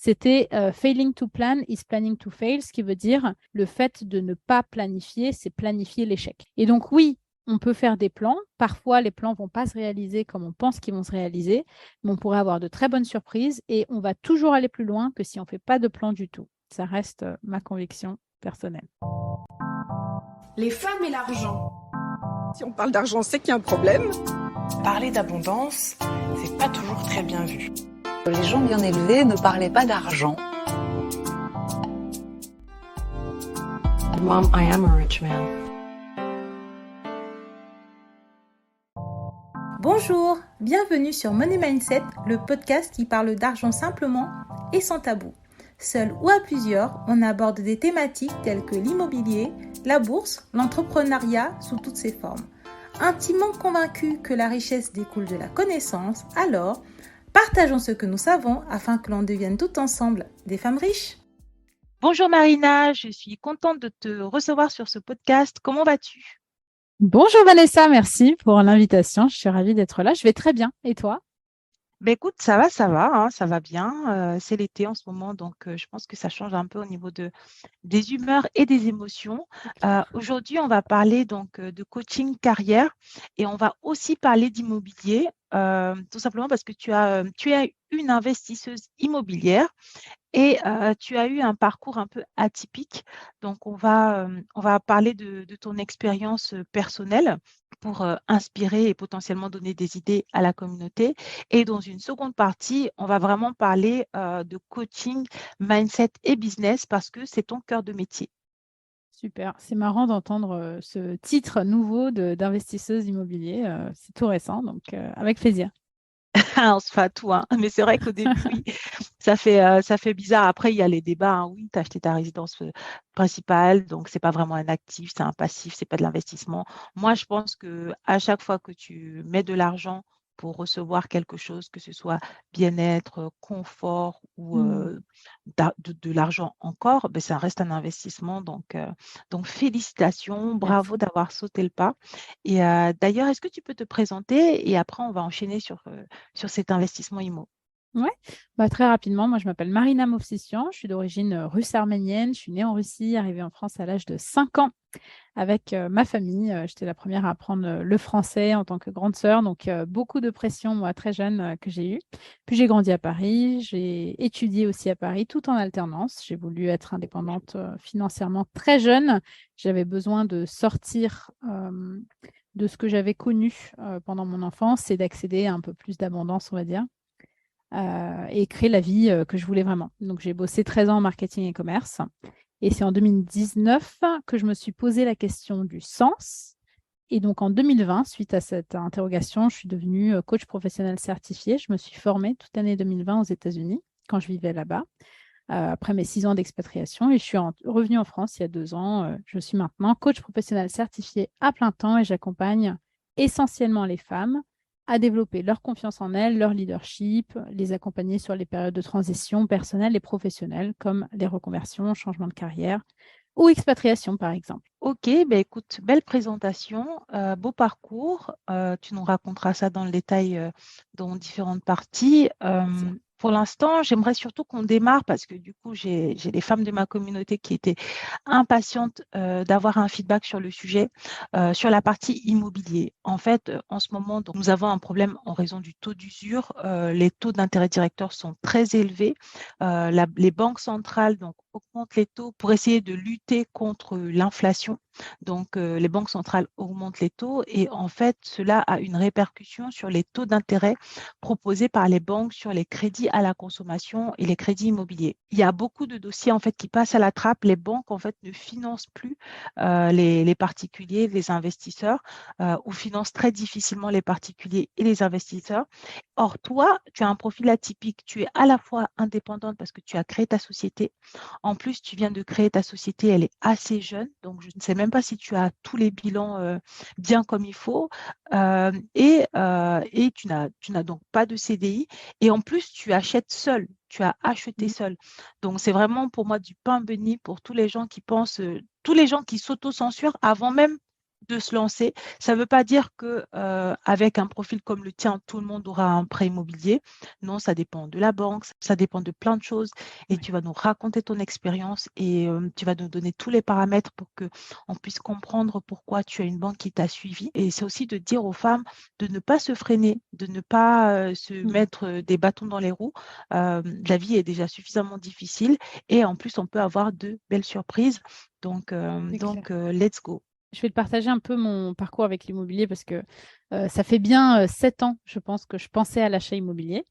C'était failing to plan is planning to fail, ce qui veut dire le fait de ne pas planifier, c'est planifier l'échec. Et donc oui, on peut faire des plans. Parfois, les plans ne vont pas se réaliser comme on pense qu'ils vont se réaliser, mais on pourrait avoir de très bonnes surprises et on va toujours aller plus loin que si on ne fait pas de plan du tout. Ça reste ma conviction personnelle. Les femmes et l'argent. Si on parle d'argent, c'est qu'il y a un problème. Parler d'abondance, c'est pas toujours très bien vu. Les gens bien élevés ne parlaient pas d'argent. Mom, I am a rich man. Bonjour, bienvenue sur Money Mindset, le podcast qui parle d'argent simplement et sans tabou. Seul ou à plusieurs, on aborde des thématiques telles que l'immobilier, la bourse, l'entrepreneuriat sous toutes ses formes. Intimement convaincus que la richesse découle de la connaissance, alors partageons ce que nous savons afin que l'on devienne tout ensemble des femmes riches. Bonjour Marina, je suis contente de te recevoir sur ce podcast. Comment vas-tu? Bonjour Vanessa, merci pour l'invitation. Je suis ravie d'être là. Je vais très bien. Et toi? Écoute, ça va, ça va bien. C'est l'été en ce moment, donc je pense que ça change un peu au niveau des humeurs et des émotions. Aujourd'hui, on va parler donc de coaching carrière et on va aussi parler d'immobilier, tout simplement parce que tu es une investisseuse immobilière et tu as eu un parcours un peu atypique. Donc, on va parler de ton expérience personnelle pour inspirer et potentiellement donner des idées à la communauté. Et dans une seconde partie, on va vraiment parler de coaching, mindset et business parce que c'est ton cœur de métier. Super. C'est marrant d'entendre ce titre nouveau d'investisseuse immobilier. C'est tout récent, donc avec plaisir. On se fait à tout, hein. Mais c'est vrai qu'au début, oui, ça fait bizarre. Après, il y a les débats, hein. Oui, tu as acheté ta résidence principale, donc c'est pas vraiment un actif, c'est un passif, c'est pas de l'investissement. Moi, je pense que à chaque fois que tu mets de l'argent pour recevoir quelque chose, que ce soit bien-être, confort ou de l'argent encore, ben, ça reste un investissement. Donc félicitations, Merci. bravo d'avoir sauté le pas. Et d'ailleurs, est-ce que tu peux te présenter et après, on va enchaîner sur cet investissement IMO. Ouais, très rapidement, moi je m'appelle Marina Movsisyan, je suis d'origine russe arménienne, je suis née en Russie, arrivée en France à l'âge de 5 ans avec ma famille. J'étais la première à apprendre le français en tant que grande sœur, donc beaucoup de pression, moi, très jeune, que j'ai eue. Puis j'ai grandi à Paris, j'ai étudié aussi à Paris, tout en alternance. J'ai voulu être indépendante financièrement très jeune. J'avais besoin de sortir de ce que j'avais connu pendant mon enfance et d'accéder à un peu plus d'abondance, on va dire. Et créer la vie que je voulais vraiment. Donc, j'ai bossé 13 ans en marketing et commerce. Et c'est en 2019 que je me suis posé la question du sens. Et donc, en 2020, suite à cette interrogation, je suis devenue coach professionnel certifié. Je me suis formée toute l'année 2020 aux États-Unis, quand je vivais là-bas, après mes 6 ans d'expatriation. Et je suis revenue en France il y a 2 ans. Je suis maintenant coach professionnel certifié à plein temps et j'accompagne essentiellement les femmes à développer leur confiance en elles, leur leadership, les accompagner sur les périodes de transition personnelle et professionnelle, comme les reconversions, changement de carrière ou expatriation, par exemple. Ok, ben écoute, belle présentation, beau parcours. Tu nous raconteras ça dans le détail dans différentes parties. Pour l'instant, j'aimerais surtout qu'on démarre parce que du coup, j'ai des femmes de ma communauté qui étaient impatientes d'avoir un feedback sur le sujet, sur la partie immobilier. En fait, en ce moment, donc, nous avons un problème en raison du taux d'usure. Les taux d'intérêt directeur sont très élevés. Les banques centrales donc, augmentent les taux pour essayer de lutter contre l'inflation. Donc, les banques centrales augmentent les taux et en fait, cela a une répercussion sur les taux d'intérêt proposés par les banques sur les crédits à la consommation et les crédits immobiliers. Il y a beaucoup de dossiers en fait qui passent à la trappe. Les banques en fait ne financent plus les particuliers, les investisseurs ou financent très difficilement les particuliers et les investisseurs. Or, toi, tu as un profil atypique. Tu es à la fois indépendante parce que tu as créé ta société. En plus, tu viens de créer ta société, elle est assez jeune, donc je ne sais même pas si tu as tous les bilans bien comme il faut. Et tu n'as donc pas de CDI. Et en plus, tu achètes seul. Tu as acheté seul. Donc, c'est vraiment pour moi du pain béni pour tous les gens qui pensent, tous les gens qui s'auto-censurent avant même de se lancer. Ça ne veut pas dire que avec un profil comme le tien, tout le monde aura un prêt immobilier. Non, ça dépend de la banque, ça dépend de plein de choses. Et Ouais. tu vas nous raconter ton expérience et tu vas nous donner tous les paramètres pour qu'on puisse comprendre pourquoi tu as une banque qui t'a suivi. Et c'est aussi de dire aux femmes de ne pas se freiner, de ne pas se mettre des bâtons dans les roues. La vie est déjà suffisamment difficile et en plus, on peut avoir de belles surprises. Donc, C'est clair. let's go. Je vais te partager un peu mon parcours avec l'immobilier parce que ça fait bien 7 ans, je pense, que je pensais à l'achat immobilier.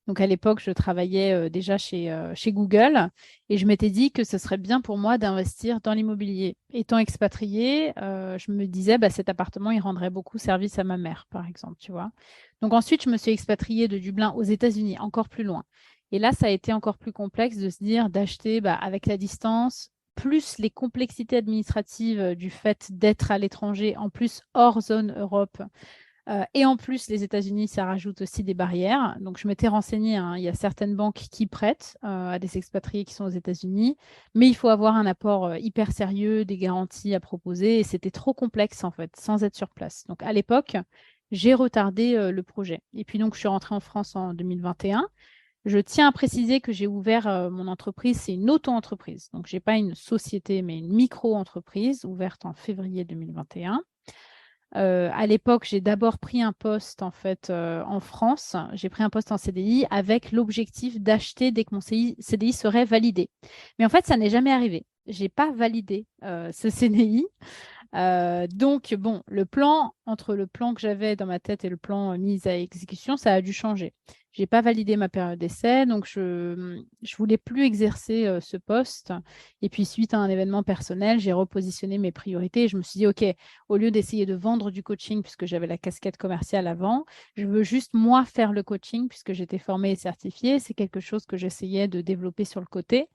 Donc à l'époque, je travaillais déjà chez Google et je m'étais dit que ce serait bien pour moi d'investir dans l'immobilier. Étant expatriée, je me disais, bah, cet appartement, il rendrait beaucoup service à ma mère, par exemple, tu vois. Donc ensuite, je me suis expatriée de Dublin aux États-Unis, encore plus loin. Et là, ça a été encore plus complexe de se dire d'acheter bah, avec la distance, plus les complexités administratives du fait d'être à l'étranger, en plus hors zone Europe. Et en plus, les États-Unis, ça rajoute aussi des barrières. Donc, je m'étais renseignée, hein, il y a certaines banques qui prêtent à des expatriés qui sont aux États-Unis, mais il faut avoir un apport hyper sérieux, des garanties à proposer, et c'était trop complexe, en fait, sans être sur place. Donc, à l'époque, j'ai retardé le projet. Et puis, donc, je suis rentrée en France en 2021. Je tiens à préciser que j'ai ouvert mon entreprise, c'est une auto-entreprise. Donc, je n'ai pas une société, mais une micro-entreprise ouverte en février 2021. À l'époque, j'ai d'abord pris un poste en fait en France. J'ai pris un poste en CDI avec l'objectif d'acheter dès que mon CDI serait validé. Mais en fait, ça n'est jamais arrivé. Je n'ai pas validé ce CDI. Donc, bon, entre le plan que j'avais dans ma tête et le plan mis à exécution, ça a dû changer. Je n'ai pas validé ma période d'essai, donc je ne voulais plus exercer ce poste. Et puis, suite à un événement personnel, j'ai repositionné mes priorités et je me suis dit, OK, au lieu d'essayer de vendre du coaching, puisque j'avais la casquette commerciale avant, je veux juste moi faire le coaching, puisque j'étais formée et certifiée. C'est quelque chose que j'essayais de développer sur le côté.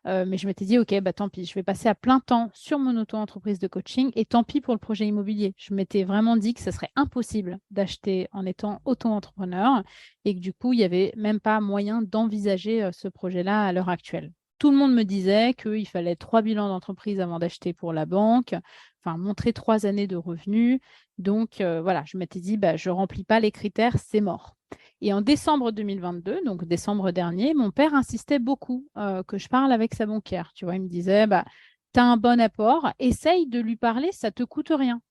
Mais je m'étais dit, OK, bah, tant pis, je vais passer à plein temps sur mon auto-entreprise de coaching et tant pis pour le projet immobilier. Je m'étais vraiment dit que ce serait impossible d'acheter en étant auto-entrepreneur et que du coup, il n'y avait même pas moyen d'envisager ce projet-là à l'heure actuelle. Tout le monde me disait qu'il fallait 3 bilans d'entreprise avant d'acheter pour la banque, enfin montrer 3 années de revenus. Donc voilà, je m'étais dit, bah, je ne remplis pas les critères, c'est mort. Et en décembre 2022, donc décembre dernier, mon père insistait beaucoup que je parle avec sa banquière. Tu vois, il me disait, bah, tu as un bon apport, essaye de lui parler, ça ne te coûte rien.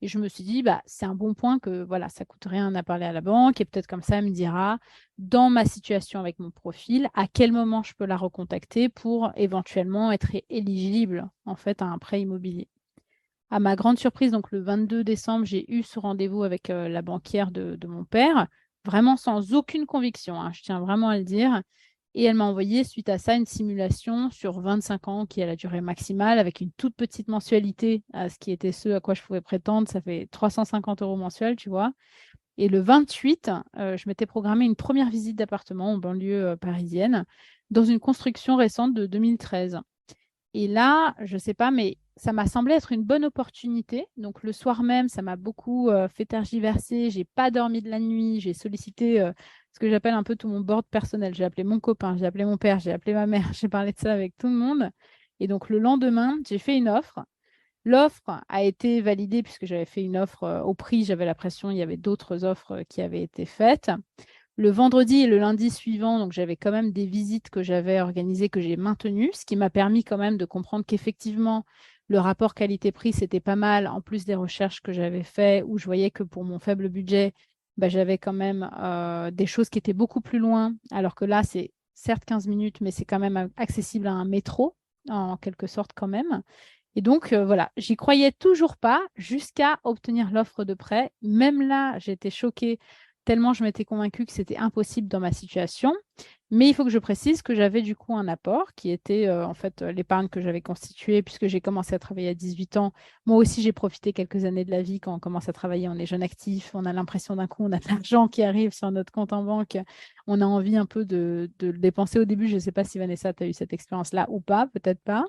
Et je me suis dit, bah, c'est un bon point que voilà, ça ne coûte rien à parler à la banque. Et peut-être comme ça, elle me dira, dans ma situation avec mon profil, à quel moment je peux la recontacter pour éventuellement être éligible en fait, à un prêt immobilier. À ma grande surprise, donc le 22 décembre, j'ai eu ce rendez-vous avec la banquière de mon père, vraiment sans aucune conviction, hein, je tiens vraiment à le dire. Et elle m'a envoyé, suite à ça, une simulation sur 25 ans qui a la durée maximale, avec une toute petite mensualité, à ce qui était ce à quoi je pouvais prétendre. Ça fait 350 € mensuels, tu vois. Et le 28, je m'étais programmé une première visite d'appartement en banlieue parisienne, dans une construction récente de 2013. Et là, je ne sais pas, mais ça m'a semblé être une bonne opportunité. Donc, le soir même, ça m'a beaucoup fait tergiverser. Je n'ai pas dormi de la nuit. J'ai sollicité ce que j'appelle un peu tout mon board personnel. J'ai appelé mon copain, j'ai appelé mon père, j'ai appelé ma mère. J'ai parlé de ça avec tout le monde. Et donc, le lendemain, j'ai fait une offre. L'offre a été validée puisque j'avais fait une offre au prix. J'avais la pression. Il y avait d'autres offres qui avaient été faites. Le vendredi et le lundi suivant, donc j'avais quand même des visites que j'avais organisées, que j'ai maintenues, ce qui m'a permis quand même de comprendre qu'effectivement, le rapport qualité-prix, c'était pas mal, en plus des recherches que j'avais faites, où je voyais que pour mon faible budget, bah, j'avais quand même des choses qui étaient beaucoup plus loin, alors que là, c'est certes 15 minutes, mais c'est quand même accessible à un métro, en quelque sorte quand même. Et donc, voilà, j'y croyais toujours pas jusqu'à obtenir l'offre de prêt. Même là, j'étais choquée tellement je m'étais convaincue que c'était impossible dans ma situation. Mais il faut que je précise que j'avais du coup un apport qui était en fait l'épargne que j'avais constituée puisque j'ai commencé à travailler à 18 ans. Moi aussi, j'ai profité quelques années de la vie. Quand on commence à travailler, on est jeune actif, on a l'impression d'un coup, on a de l'argent qui arrive sur notre compte en banque. on a envie un peu de le dépenser au début. Je ne sais pas si Vanessa, tu as eu cette expérience-là ou pas, peut-être pas.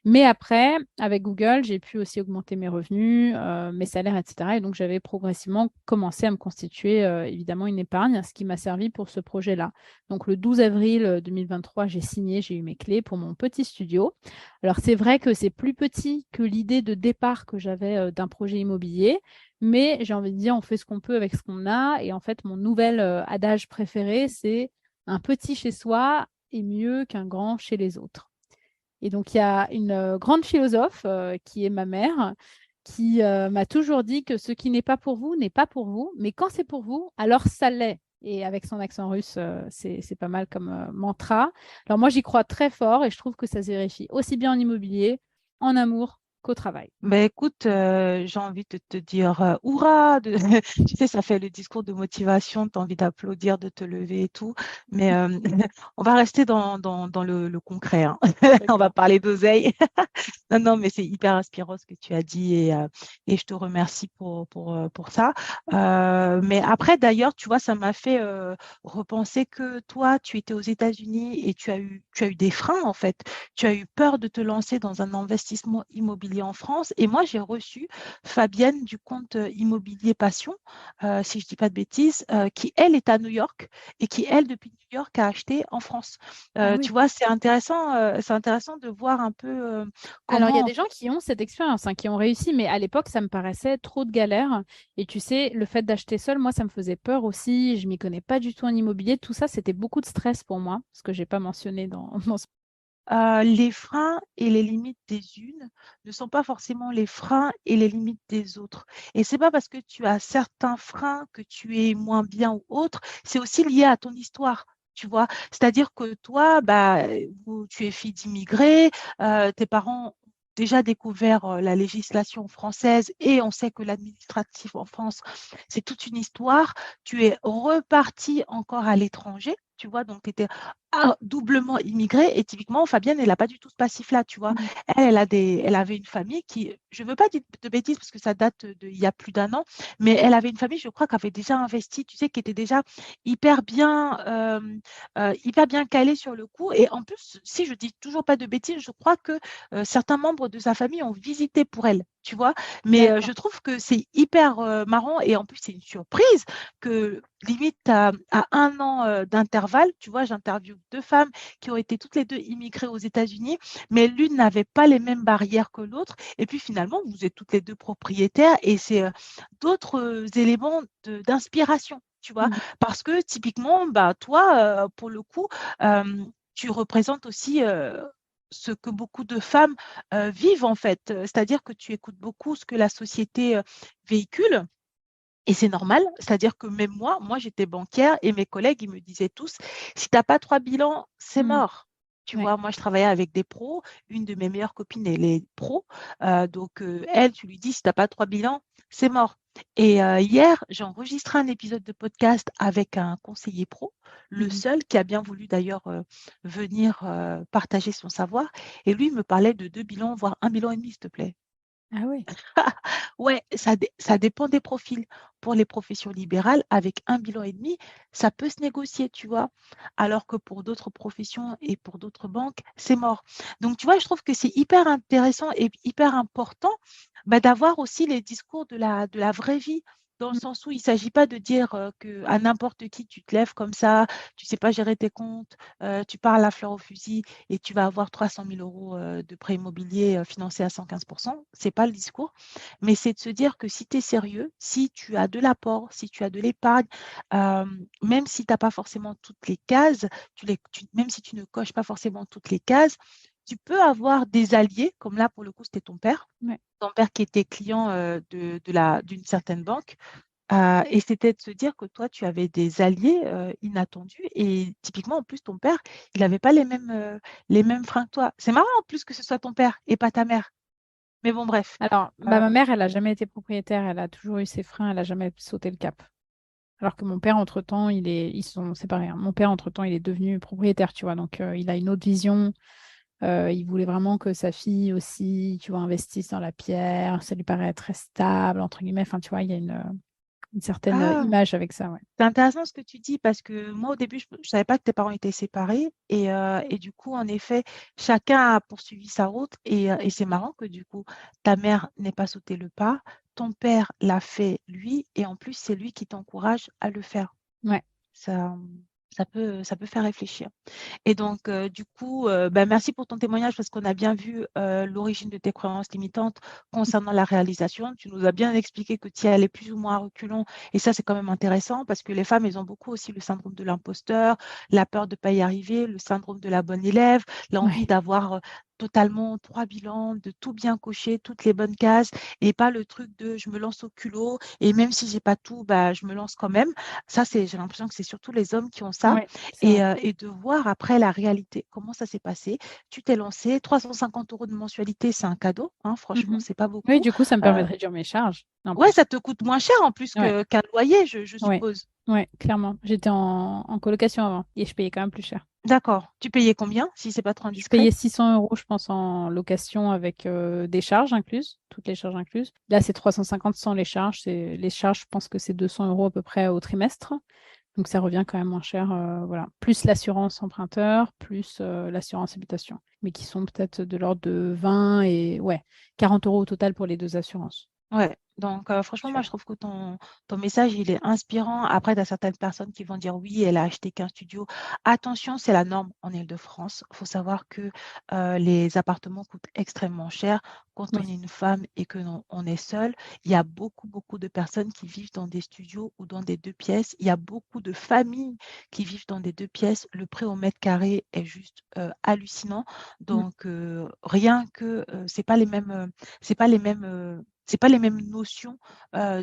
Mais après, avec Google, j'ai pu aussi augmenter mes revenus, mes salaires, etc. Et donc, j'avais progressivement commencé à me constituer évidemment une épargne, ce qui m'a servi pour ce projet-là. Donc, le 12 avril 2023, j'ai signé, j'ai eu mes clés pour mon petit studio. Alors, c'est vrai que c'est plus petit que l'idée de départ que j'avais d'un projet immobilier, mais j'ai envie de dire, on fait ce qu'on peut avec ce qu'on a. Et en fait, mon nouvel adage préféré, c'est un petit chez soi est mieux qu'un grand chez les autres. Et donc, il y a une grande philosophe qui est ma mère, qui m'a toujours dit que ce qui n'est pas pour vous n'est pas pour vous, mais quand c'est pour vous, alors ça l'est. Et avec son accent russe, c'est pas mal comme mantra. Alors moi, j'y crois très fort et je trouve que ça se vérifie aussi bien en immobilier, en amour qu'au travail. Ben écoute, j'ai envie de te dire hurrah! Tu sais, ça fait le discours de motivation, tu as envie d'applaudir, de te lever et tout. Mais on va rester dans le concret, hein. On va parler d'oseille. Non, non, mais c'est hyper inspirant ce que tu as dit et je te remercie pour ça. Mais après, d'ailleurs, tu vois, ça m'a fait repenser que toi, tu étais aux États-Unis et tu as eu des freins, en fait. Tu as eu peur de te lancer dans un investissement immobilier en France. Et moi, j'ai reçu Fabienne du compte Immobilier Passion, si je ne dis pas de bêtises, qui, elle, est à New York et qui, elle, depuis New York, a acheté en France. Ah Tu oui. vois, c'est intéressant de voir un peu Alors, il y a comment, des gens qui ont cette expérience, hein, qui ont réussi, mais à l'époque, ça me paraissait trop de galère. Et tu sais, le fait d'acheter seul, moi, ça me faisait peur aussi. Je m'y connais pas du tout en immobilier. Tout ça, c'était beaucoup de stress pour moi, ce que j'ai pas mentionné dans ce... les freins et les limites des unes ne sont pas forcément les freins et les limites des autres. Et c'est pas parce que tu as certains freins que tu es moins bien ou autre, c'est aussi lié à ton histoire. Tu vois, c'est-à-dire que toi, bah, tu es fille d'immigrés, tes parents ont déjà découvert la législation française et on sait que l'administratif en France, c'est toute une histoire. Tu es reparti encore à l'étranger, tu vois, donc tu étais doublement immigrée. Et typiquement, Fabienne, elle n'a pas du tout ce passif-là, tu vois. Mm. Elle avait une famille qui, je ne veux pas dire de bêtises parce que ça date d'il y a plus d'un an, mais elle avait une famille, je crois, qui avait déjà investi, tu sais, qui était déjà hyper bien calée sur le coup. Et en plus, si je dis toujours pas de bêtises, je crois que certains membres de sa famille ont visité pour elle. Tu vois, mais D'accord. je trouve que c'est hyper marrant et en plus c'est une surprise que limite à un an d'intervalle, tu vois, j'interviewe deux femmes qui ont été toutes les deux immigrées aux États-Unis, mais l'une n'avait pas les mêmes barrières que l'autre. Et puis finalement, vous êtes toutes les deux propriétaires et c'est d'autres éléments d'inspiration, tu vois, Mm. parce que typiquement, bah, toi, pour le coup, euh, tu représentes aussi ce que beaucoup de femmes vivent en fait. C'est-à-dire que tu écoutes beaucoup ce que la société véhicule. Et c'est normal, c'est-à-dire que même moi, j'étais banquière et mes collègues, ils me disaient tous, si tu n'as pas trois bilans, c'est Mm. mort. Tu Ouais. vois, moi, je travaillais avec des pros. Une de mes meilleures copines, elle est pro. Donc, elle, tu lui dis, si tu n'as pas trois bilans, c'est mort. Et hier, j'ai enregistré un épisode de podcast avec un conseiller pro, le Mhm. seul qui a bien voulu d'ailleurs venir partager son savoir. Et lui, il me parlait de deux bilans, voire un bilan et demi, s'il te plaît. Ah oui. Ouais, ça dépend des profils. Pour les professions libérales, avec un bilan et demi, ça peut se négocier, tu vois. Alors que pour d'autres professions et pour d'autres banques, c'est mort. Donc, tu vois, je trouve que c'est hyper intéressant et hyper important bah, d'avoir aussi les discours de la vraie vie, dans le Mm. sens où il ne s'agit pas de dire que à n'importe qui, tu te lèves comme ça, tu ne sais pas gérer tes comptes, tu parles à fleur au fusil et tu vas avoir 300 000 euros de prêt immobilier financé à 115%. Ce n'est pas le discours, mais c'est de se dire que si tu es sérieux, si tu as de l'apport, si tu as de l'épargne, euh, même si tu n'as pas forcément toutes les cases, même si tu ne coches pas forcément toutes les cases, tu peux avoir des alliés, comme là pour le coup c'était Ouais. ton père qui était client d'une certaine banque. Et c'était de se dire que toi, tu avais des alliés inattendus. Et typiquement, en plus, ton père, il n'avait pas les mêmes freins que toi. C'est marrant en plus que ce soit ton père et pas ta mère. Mais bon, bref. Alors, Euh, bah, ma mère, elle n'a jamais été propriétaire. Elle a toujours eu ses freins. Elle n'a jamais sauté le cap. Alors que mon père, entre-temps, ils sont séparés, hein. Mon père, entre-temps, il est devenu propriétaire, tu vois. Donc, il a une autre vision. Il voulait vraiment que sa fille aussi, tu vois, investisse dans la pierre. Ça lui paraît très stable, entre guillemets. Enfin, tu vois, il y a une... une certaine Ah, image avec ça, ouais. c'est intéressant ce que tu dis parce que moi, au début, je ne savais pas que tes parents étaient séparés et du coup, en effet, chacun a poursuivi sa route et c'est marrant que du coup, ta mère n'ait pas sauté le pas, ton père l'a fait lui et en plus, c'est lui qui t'encourage à le faire. Ouais. Ça, ça peut faire réfléchir. Et donc, du coup, merci pour ton témoignage parce qu'on a bien vu l'origine de tes croyances limitantes concernant la réalisation. Tu nous as bien expliqué que tu y allais plus ou moins à reculons. Et ça, c'est quand même intéressant parce que les femmes, elles ont beaucoup aussi le syndrome de l'imposteur, la peur de ne pas y arriver, le syndrome de la bonne élève, l'envie Ouais. d'avoir totalement 3 bilans, de tout bien cocher, toutes les bonnes cases et pas le truc de je me lance au culot et même si j'ai pas tout, bah, je me lance quand même. Ça, j'ai l'impression que c'est surtout les hommes qui ont ça Ouais, c'est vrai. et de voir après la réalité, comment ça s'est passé. Tu t'es lancé, 350 € de mensualité, c'est un cadeau, hein, franchement, Mhm. c'est pas Oui, beaucoup. du coup, ça me permet Euh, de réduire mes charges en ouais, ça plus. te coûte moins cher en plus Ouais, qu'un loyer, je ouais, suppose. ouais, clairement. J'étais en colocation avant et je payais quand même plus cher. D'accord. Tu payais combien, si c'est pas trop Je indiscret? payais 600 euros, je pense, en location avec des charges incluses, toutes les charges incluses. Là, c'est 350 sans les charges. Les charges, je pense que c'est 200 euros à peu près au trimestre. Donc, ça revient quand même moins cher. Voilà. Plus l'assurance emprunteur, plus l'assurance habitation. Mais qui sont peut-être de l'ordre de 20 et ouais, 40 euros au total pour les deux assurances. Ouais, donc franchement, moi, je Mensuelles. trouve que ton message, il est inspirant. Après, tu as certaines personnes qui vont dire oui, elle a acheté qu'un studio. Attention, c'est la norme en Île-de-France. Il faut savoir que les appartements coûtent extrêmement cher. Quand on Oui. est une femme et que on est seul, il y a beaucoup, beaucoup de personnes qui vivent dans des studios ou dans des deux pièces. Il y a beaucoup de familles qui vivent dans des deux pièces. Le prix au mètre carré est juste hallucinant. Mm. Donc, rien que c'est pas les mêmes c'est pas les mêmes notions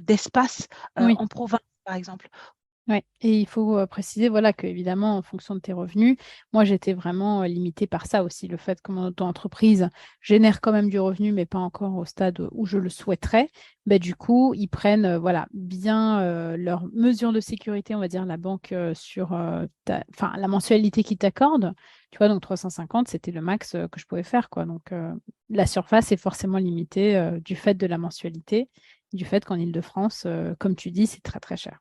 d'espace Oui. en province, par exemple. Ouais. Et il faut préciser voilà, que, évidemment, en fonction de tes revenus, moi, j'étais vraiment limitée par ça aussi, le fait que mon auto-entreprise génère quand même du revenu, mais pas encore au stade où je le souhaiterais. Ben, du coup, ils prennent voilà, bien leurs mesures de sécurité, on va dire, la banque sur enfin, la mensualité qu'ils t'accordent. Tu vois, donc 350, c'était le max que je pouvais faire, quoi. Donc, la surface est forcément limitée du fait de la mensualité, du fait qu'en Île-de-France, comme tu dis, c'est très, très cher.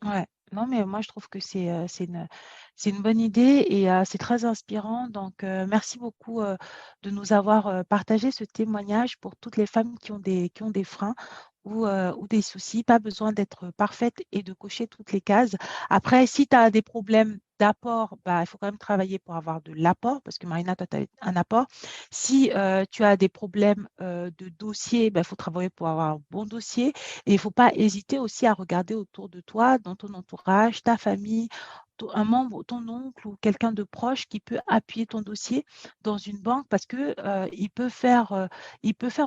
Ouais. Non, mais moi, je trouve que c'est une bonne idée et c'est très inspirant. Donc, merci beaucoup de nous avoir partagé ce témoignage pour toutes les femmes qui ont des freins ou des soucis. Pas besoin d'être parfaite et de cocher toutes les cases. Après, si tu as des problèmes d'apport, bah, il faut quand même travailler pour avoir de l'apport parce que Marina, toi, tu as un apport. Si tu as des problèmes de dossier, bah, il faut travailler pour avoir un bon dossier. Et il ne faut pas hésiter aussi à regarder autour de toi, dans ton entourage, ta famille, un membre, ton oncle ou quelqu'un de proche qui peut appuyer ton dossier dans une banque parce que il peut faire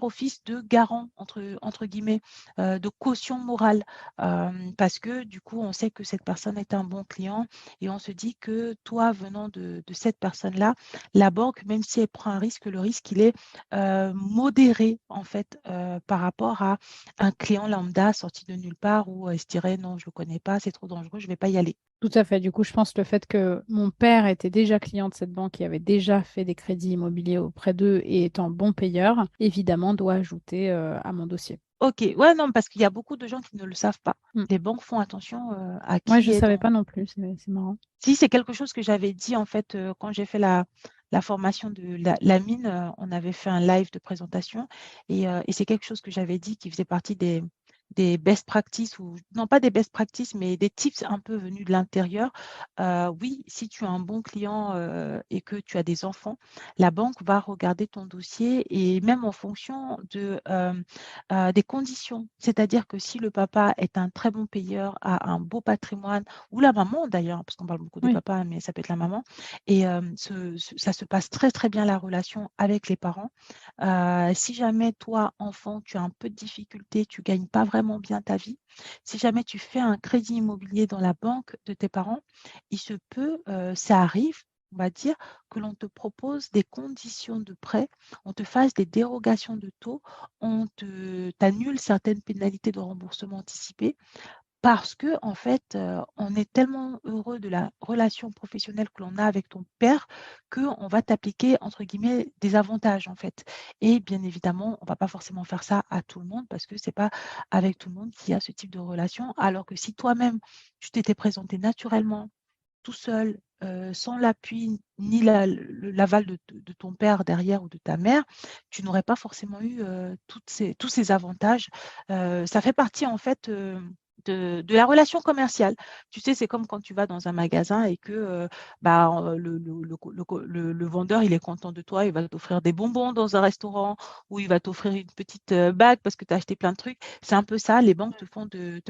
office de garant entre guillemets, de caution morale parce que du coup on sait que cette personne est un bon client et on se dit que toi venant de cette personne-là, la banque même si elle prend un risque, le risque il est modéré en fait par rapport à un client lambda sorti de nulle part où il se dirait non, je ne le connais pas, c'est trop dangereux, je ne vais pas y aller. Tout à fait. Du coup, je pense que le fait que mon père était déjà client de cette banque et avait déjà fait des crédits immobiliers auprès d'eux et étant bon payeur, évidemment, doit ajouter à mon dossier. Ok, ouais, non, parce qu'il y a beaucoup de gens qui ne le savent pas. Mm. Les banques font attention à Ouais, je qui ne est savais dans. pas non plus. C'est marrant. Si, c'est quelque chose que j'avais dit en fait quand j'ai fait la formation de la mine, on avait fait un live de présentation et c'est quelque chose que j'avais dit qui faisait partie des best practices ou non pas des best practices mais des tips un peu venus de l'intérieur. Oui, si tu as un bon client et que tu as des enfants, la banque va regarder ton dossier et même en fonction des conditions. C'est-à-dire que si le papa est un très bon payeur, a un beau patrimoine, ou la maman d'ailleurs, parce qu'on parle beaucoup des Oui, papas, mais ça peut être la maman, et ça se passe très très bien la relation avec les parents. Si jamais toi, enfant, tu as un peu de difficulté, tu gagnes pas vraiment bien ta vie, si jamais tu fais un crédit immobilier dans la banque de tes parents, il se peut, ça arrive, on va dire, que l'on te propose des conditions de prêt, on te fasse des dérogations de taux, t'annule certaines pénalités de remboursement anticipé parce que en fait, on est tellement heureux de la relation professionnelle que l'on a avec ton père qu'on va t'appliquer, entre guillemets, des avantages, en fait. Et bien évidemment, on ne va pas forcément faire ça à tout le monde parce que c'est pas avec tout le monde qu'il y a ce type de relation. Alors que si toi-même, tu t'étais présenté naturellement, tout seul, sans l'appui ni l'aval de ton père derrière ou de ta mère, tu n'aurais pas forcément eu, tous ces avantages. Ça fait partie en fait, de la relation commerciale. Tu sais, c'est comme quand tu vas dans un magasin et que, le vendeur, il est content de toi, il va t'offrir des bonbons dans un restaurant ou il va t'offrir une petite, bague parce que tu as acheté plein de trucs. C'est un peu ça, les banques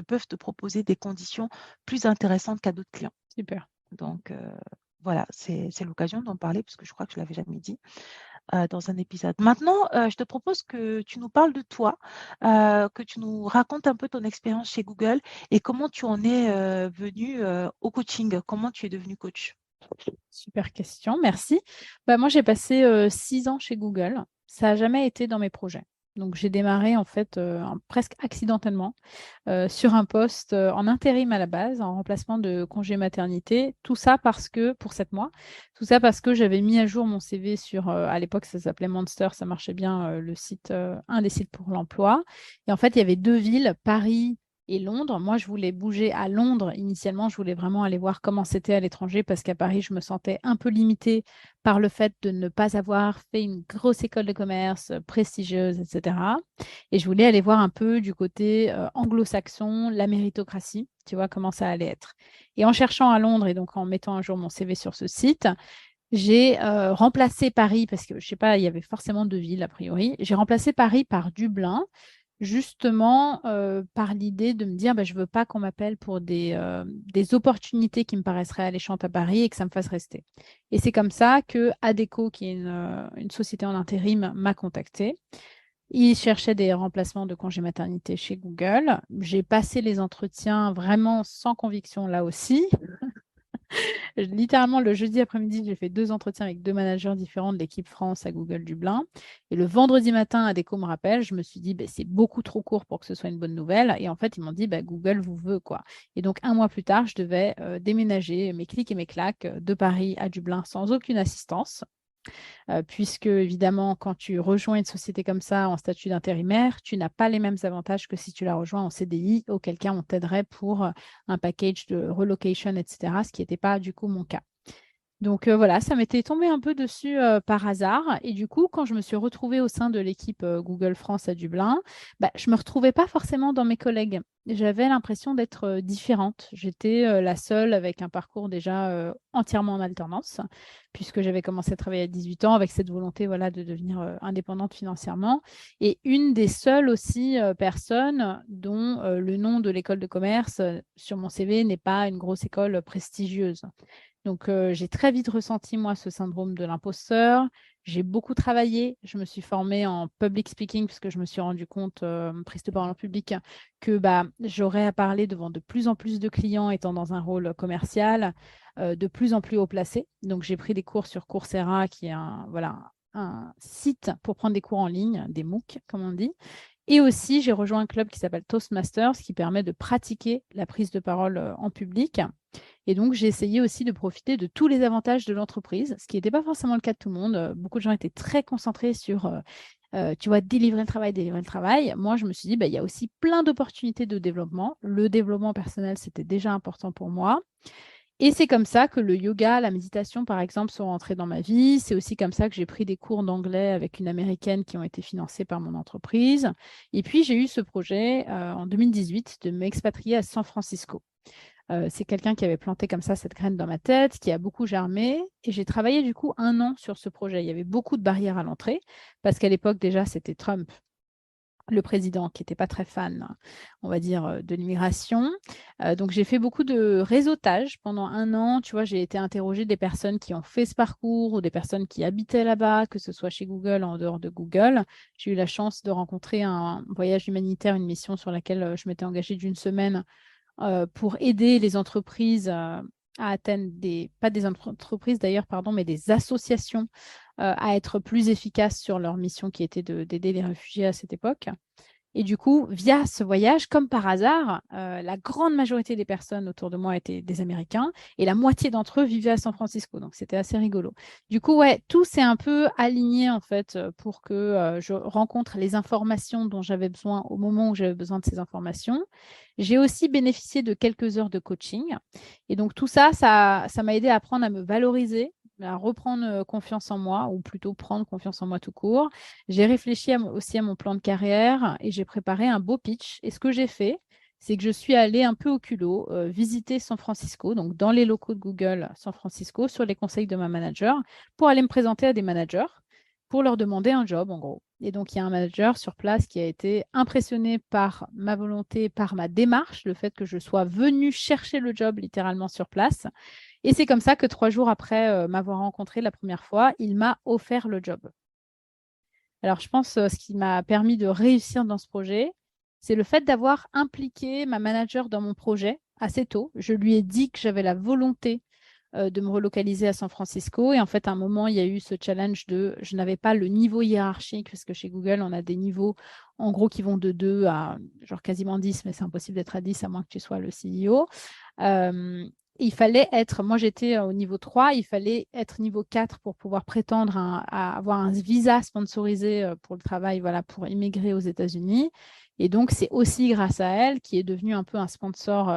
peuvent te proposer des conditions plus intéressantes qu'à d'autres clients. Super. Donc, voilà, c'est l'occasion d'en parler parce que je crois que je ne l'avais jamais dit dans un épisode. Maintenant, je te propose que tu nous parles de toi, que tu nous racontes un peu ton expérience chez Google et comment tu en es venu au coaching, comment tu es devenu coach. Super question, merci. Moi, j'ai passé 6 ans chez Google. Ça n'a jamais été dans mes projets. Donc, j'ai démarré en fait presque accidentellement sur un poste en intérim à la base, en remplacement de congé maternité. Tout ça parce que, pour 7 mois, tout ça parce que j'avais mis à jour mon CV sur, à l'époque, ça s'appelait Monster, ça marchait bien, le site, un des sites pour l'emploi. Et en fait, il y avait 2 villes, Paris et Londres. Moi, je voulais bouger à Londres. Initialement, je voulais vraiment aller voir comment c'était à l'étranger parce qu'à Paris, je me sentais un peu limitée par le fait de ne pas avoir fait une grosse école de commerce prestigieuse, etc. Et je voulais aller voir un peu du côté anglo-saxon, la méritocratie, tu vois, comment ça allait être. Et en cherchant à Londres et donc en mettant un jour mon CV sur ce site, j'ai remplacé Paris parce que, je sais pas, il y avait forcément 2 villes a priori. J'ai remplacé Paris par Dublin justement par l'idée de me dire je ne veux pas qu'on m'appelle pour des opportunités qui me paraisseraient alléchantes à Paris et que ça me fasse rester. Et c'est comme ça que Adecco, qui est une société en intérim, m'a contactée. Ils cherchaient des remplacements de congé maternité chez Google. J'ai passé les entretiens vraiment sans conviction là aussi. Littéralement, le jeudi après-midi, j'ai fait 2 entretiens avec 2 managers différents de l'équipe France à Google Dublin. Et le vendredi matin, Adecco me rappelle, je me suis dit, c'est beaucoup trop court pour que ce soit une bonne nouvelle. Et en fait, ils m'ont dit, Google vous veut, quoi. Et donc, 1 mois plus tard, je devais déménager mes clics et mes claques de Paris à Dublin sans aucune assistance. Puisque évidemment, quand tu rejoins une société comme ça en statut d'intérimaire, tu n'as pas les mêmes avantages que si tu la rejoins en CDI, auquel cas on t'aiderait pour un package de relocation, etc., ce qui n'était pas du coup mon cas. Donc voilà, ça m'était tombé un peu dessus par hasard. Et du coup, quand je me suis retrouvée au sein de l'équipe Google France à Dublin, je ne me retrouvais pas forcément dans mes collègues. J'avais l'impression d'être différente. J'étais la seule avec un parcours déjà entièrement en alternance, puisque j'avais commencé à travailler à 18 ans avec cette volonté voilà, de devenir indépendante financièrement. Et une des seules aussi personnes dont le nom de l'école de commerce sur mon CV n'est pas une grosse école prestigieuse. Donc, j'ai très vite ressenti, moi, ce syndrome de l'imposteur. J'ai beaucoup travaillé. Je me suis formée en public speaking puisque je me suis rendu compte, prise de parole en public, que j'aurais à parler devant de plus en plus de clients étant dans un rôle commercial, de plus en plus haut placé. Donc, j'ai pris des cours sur Coursera, qui est un site pour prendre des cours en ligne, des MOOC, comme on dit. Et aussi, j'ai rejoint un club qui s'appelle Toastmasters, qui permet de pratiquer la prise de parole en public. Et donc, j'ai essayé aussi de profiter de tous les avantages de l'entreprise, ce qui n'était pas forcément le cas de tout le monde. Beaucoup de gens étaient très concentrés sur, tu vois, délivrer le travail, délivrer le travail. Moi, je me suis dit, il y a aussi plein d'opportunités de développement. Le développement personnel, c'était déjà important pour moi. Et c'est comme ça que le yoga, la méditation, par exemple, sont rentrés dans ma vie. C'est aussi comme ça que j'ai pris des cours d'anglais avec une Américaine qui ont été financés par mon entreprise. Et puis, j'ai eu ce projet en 2018 de m'expatrier à San Francisco. C'est quelqu'un qui avait planté comme ça cette graine dans ma tête, qui a beaucoup germé. Et j'ai travaillé du coup 1 an sur ce projet. Il y avait beaucoup de barrières à l'entrée, parce qu'à l'époque déjà, c'était Trump, le président, qui n'était pas très fan, on va dire, de l'immigration. Donc, j'ai fait beaucoup de réseautage pendant 1 an. Tu vois, j'ai été interroger des personnes qui ont fait ce parcours ou des personnes qui habitaient là-bas, que ce soit chez Google ou en dehors de Google. J'ai eu la chance de rencontrer un voyage humanitaire, une mission sur laquelle je m'étais engagée d'1 semaine pour aider les entreprises à atteindre pas des entreprises d'ailleurs, pardon, mais des associations à être plus efficaces sur leur mission qui était d'aider les réfugiés à cette époque. Et du coup, via ce voyage, comme par hasard, la grande majorité des personnes autour de moi étaient des Américains et la moitié d'entre eux vivaient à San Francisco. Donc, c'était assez rigolo. Du coup, ouais, tout s'est un peu aligné en fait pour que je rencontre les informations dont j'avais besoin au moment où j'avais besoin de ces informations. J'ai aussi bénéficié de quelques heures de coaching. Et donc, tout ça, ça m'a aidé à apprendre à me valoriser, à reprendre confiance en moi, ou plutôt prendre confiance en moi tout court. J'ai réfléchi aussi à mon plan de carrière et j'ai préparé un beau pitch. Et ce que j'ai fait, c'est que je suis allée un peu au culot visiter San Francisco, donc dans les locaux de Google San Francisco, sur les conseils de ma manager, pour aller me présenter à des managers, pour leur demander un job, en gros. Et donc, il y a un manager sur place qui a été impressionné par ma volonté, par ma démarche, le fait que je sois venue chercher le job littéralement sur place. Et c'est comme ça que 3 jours après m'avoir rencontré la première fois, il m'a offert le job. Alors, je pense ce qui m'a permis de réussir dans ce projet, c'est le fait d'avoir impliqué ma manager dans mon projet assez tôt. Je lui ai dit que j'avais la volonté de me relocaliser à San Francisco. Et en fait, à un moment, il y a eu ce challenge de je n'avais pas le niveau hiérarchique, parce que chez Google, on a des niveaux en gros qui vont de 2 à genre quasiment 10, mais c'est impossible d'être à 10 à moins que tu sois le CEO. Il fallait être, moi j'étais au niveau 3, il fallait être niveau 4 pour pouvoir prétendre à avoir un visa sponsorisé pour le travail, voilà, pour immigrer aux États-Unis. Et donc, c'est aussi grâce à elle qui est devenue un peu un sponsor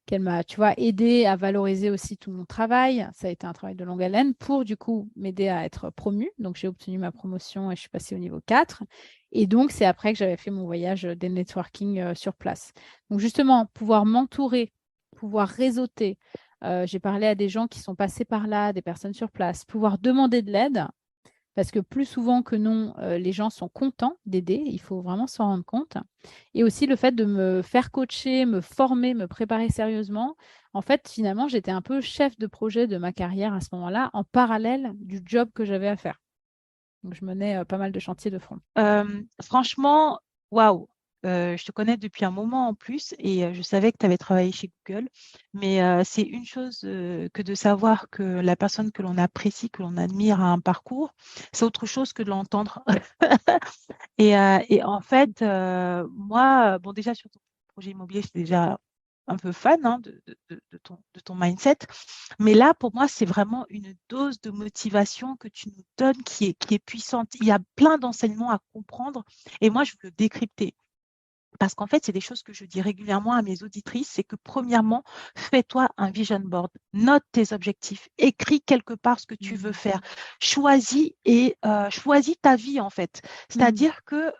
qu'elle m'a, tu vois, aidé à valoriser aussi tout mon travail. Ça a été un travail de longue haleine pour, du coup, m'aider à être promue. Donc, j'ai obtenu ma promotion et je suis passée au niveau 4. Et donc, c'est après que j'avais fait mon voyage des networking sur place. Donc, justement, pouvoir m'entourer, pouvoir réseauter. J'ai parlé à des gens qui sont passés par là, des personnes sur place, pouvoir demander de l'aide. Parce que plus souvent que non, les gens sont contents d'aider. Il faut vraiment s'en rendre compte. Et aussi le fait de me faire coacher, me former, me préparer sérieusement. En fait, finalement, j'étais un peu chef de projet de ma carrière à ce moment-là, en parallèle du job que j'avais à faire. Donc, je menais pas mal de chantiers de front. Franchement, waouh! Je te connais depuis un moment en plus et je savais que tu avais travaillé chez Google, mais c'est une chose que de savoir que la personne que l'on apprécie, que l'on admire a un parcours, c'est autre chose que de l'entendre. Et en fait, moi, bon, déjà sur ton projet immobilier, j'étais déjà un peu fan de ton mindset. Mais là, pour moi, c'est vraiment une dose de motivation que tu nous donnes qui est puissante. Il y a plein d'enseignements à comprendre et moi, je veux le décrypter. Parce qu'en fait, c'est des choses que je dis régulièrement à mes auditrices, c'est que premièrement, fais-toi un vision board, note tes objectifs, écris quelque part ce que tu veux faire, choisis ta vie en fait. C'est-à-dire que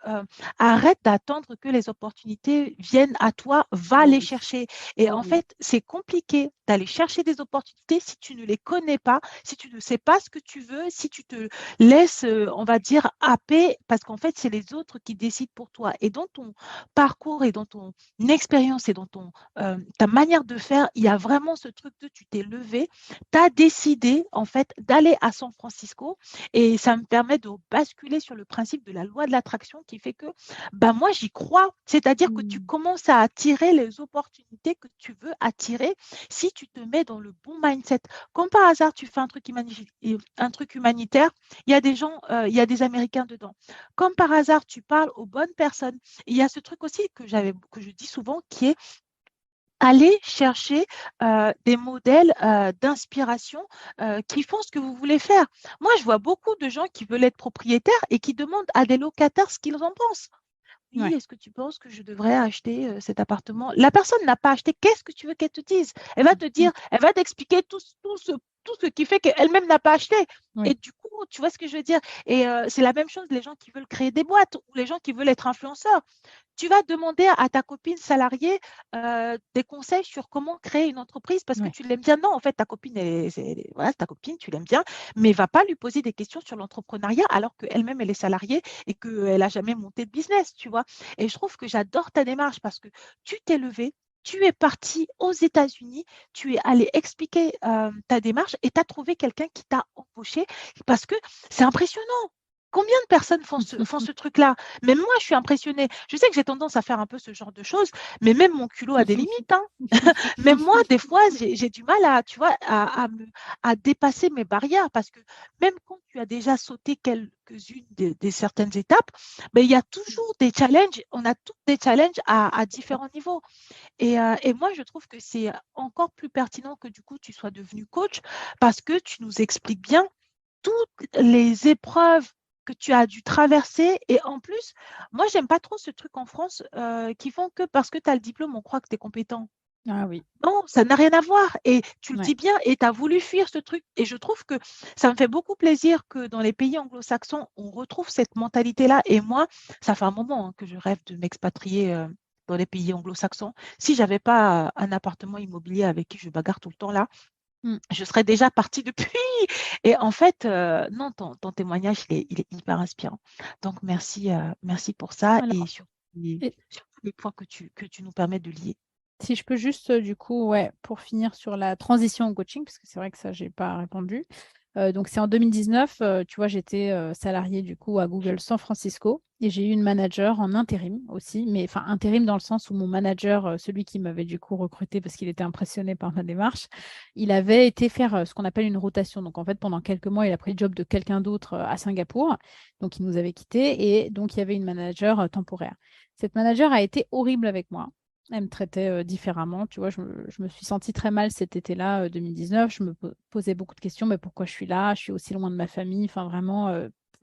arrête d'attendre que les opportunités viennent à toi, va les chercher. Et en fait, c'est compliqué d'aller chercher des opportunités si tu ne les connais pas, si tu ne sais pas ce que tu veux, si tu te laisses, on va dire, happer, parce qu'en fait, c'est les autres qui décident pour toi. Et dans ton parcours et dans ton expérience et dans ta manière de faire, il y a vraiment ce truc de tu t'es levé, tu as décidé en fait d'aller à San Francisco et ça me permet de basculer sur le principe de la loi de l'attraction qui fait que moi j'y crois, c'est-à-dire que tu commences à attirer les opportunités que tu veux attirer si tu te mets dans le bon mindset. Comme par hasard, tu fais un truc humanitaire, il y a des gens, il y a des Américains dedans. Comme par hasard, tu parles aux bonnes personnes. Il y a ce truc aussi que je dis souvent qui est aller chercher des modèles d'inspiration qui font ce que vous voulez faire. Moi, je vois beaucoup de gens qui veulent être propriétaires et qui demandent à des locataires ce qu'ils en pensent. Oui, Ouais. est-ce que tu penses que je devrais acheter cet appartement? La personne n'a pas acheté. Qu'est-ce que tu veux qu'elle te dise? Elle va te dire, elle va t'expliquer tout ce qui fait qu'elle-même n'a pas acheté. Oui. Et du coup, tu vois ce que je veux dire? Et c'est la même chose, les gens qui veulent créer des boîtes ou les gens qui veulent être influenceurs. Tu vas demander à ta copine salariée des conseils sur comment créer une entreprise parce que Ouais. tu l'aimes bien. Non, en fait, ta copine, voilà, c'est ta copine, tu l'aimes bien, mais va pas lui poser des questions sur l'entrepreneuriat alors qu'elle-même, elle est salariée et qu'elle n'a jamais monté de business, tu vois. Et je trouve que j'adore ta démarche parce que tu t'es levé, tu es parti aux États-Unis, tu es allé expliquer ta démarche et tu as trouvé quelqu'un qui t'a embauché parce que c'est impressionnant. Combien de personnes font ce truc-là? Même moi, je suis impressionnée. Je sais que j'ai tendance à faire un peu ce genre de choses, mais même mon culot a des limites, hein. Même moi, des fois, j'ai du mal à, tu vois, à dépasser mes barrières parce que même quand tu as déjà sauté quelques-unes des certaines étapes, ben, il y a toujours des challenges. On a tous des challenges à différents niveaux. Et moi, je trouve que c'est encore plus pertinent que du coup, tu sois devenu coach parce que tu nous expliques bien toutes les épreuves que tu as dû traverser. Et en plus, moi, j'aime pas trop ce truc en France qui font que parce que tu as le diplôme, on croit que tu es compétent. Ah oui, Non, ça n'a rien à voir. Et tu le ouais. dis bien, et tu as voulu fuir ce truc. Et je trouve que ça me fait beaucoup plaisir que dans les pays anglo-saxons, on retrouve cette mentalité-là. Et moi, ça fait un moment que je rêve de m'expatrier dans les pays anglo-saxons. Si j'avais pas un appartement immobilier avec qui je bagarre tout le temps là, Mm. je serais déjà partie depuis. Et en fait, non, ton témoignage, il est hyper inspirant. Donc, merci pour ça et Alors, sur tous les points que tu nous permets de lier. si je peux juste, du coup, ouais, pour finir sur la transition au coaching, parce que c'est vrai que ça, j'ai pas répondu. Donc, c'est en 2019, tu vois, j'étais salariée du coup à Google San Francisco et j'ai eu une manager en intérim aussi, mais enfin intérim dans le sens où mon manager, celui qui m'avait du coup recruté parce qu'il était impressionné par ma démarche, il avait été faire ce qu'on appelle une rotation. Donc, en fait, pendant quelques mois, il a pris le job de quelqu'un d'autre à Singapour. Donc, il nous avait quittés et donc, il y avait une manager temporaire. Cette manager a été horrible avec moi. Elle me traitait différemment. Tu vois, je me suis sentie très mal cet été-là, 2019. Je me posais beaucoup de questions. Mais pourquoi je suis là? Je suis aussi loin de ma famille. Enfin, vraiment,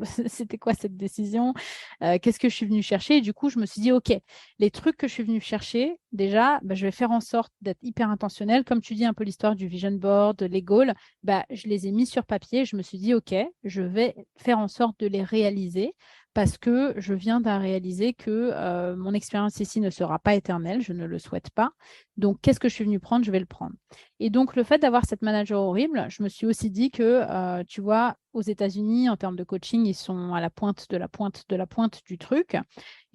c'était quoi cette décision? Qu'est-ce que je suis venue chercher? Et du coup, je me suis dit, OK, les trucs que je suis venue chercher, déjà, bah, je vais faire en sorte d'être hyper intentionnelle. Comme tu dis un peu l'histoire du vision board, les goals, bah, je les ai mis sur papier. Je me suis dit, OK, je vais faire en sorte de les réaliser parce que je viens d'à réaliser que mon expérience ici ne sera pas éternelle, je ne le souhaite pas. Donc, qu'est-ce que je suis venue prendre? Je vais le prendre. Et donc, le fait d'avoir cette manager horrible, je me suis aussi dit que, tu vois, aux États-Unis, en termes de coaching, ils sont à la pointe de la pointe de la pointe du truc.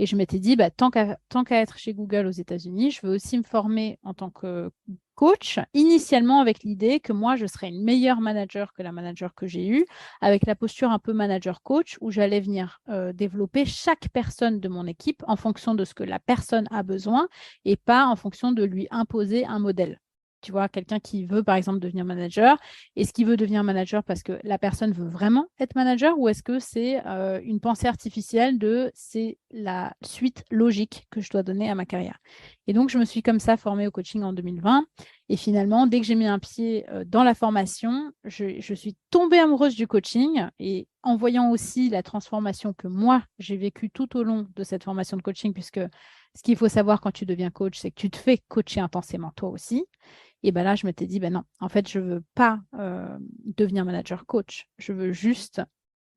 Et je m'étais dit, bah, tant qu'à être chez Google aux États-Unis, je veux aussi me former en tant que coach, initialement avec l'idée que moi, je serais une meilleure manager que la manager que j'ai eue, avec la posture un peu manager-coach, où j'allais venir développer chaque personne de mon équipe en fonction de ce que la personne a besoin et pas en fonction de lui imposer un modèle. Tu vois, quelqu'un qui veut, par exemple, devenir manager, est-ce qu'il veut devenir manager parce que la personne veut vraiment être manager ou est-ce que c'est une pensée artificielle de c'est la suite logique que je dois donner à ma carrière? Et donc, je me suis comme ça formée au coaching en 2020. Et finalement, dès que j'ai mis un pied dans la formation, je suis tombée amoureuse du coaching et en voyant aussi la transformation que moi, j'ai vécue tout au long de cette formation de coaching, puisque ce qu'il faut savoir quand tu deviens coach, c'est que tu te fais coacher intensément toi aussi. Et ben là, je m'étais dit, ben non, en fait, je ne veux pas devenir manager coach. Je veux juste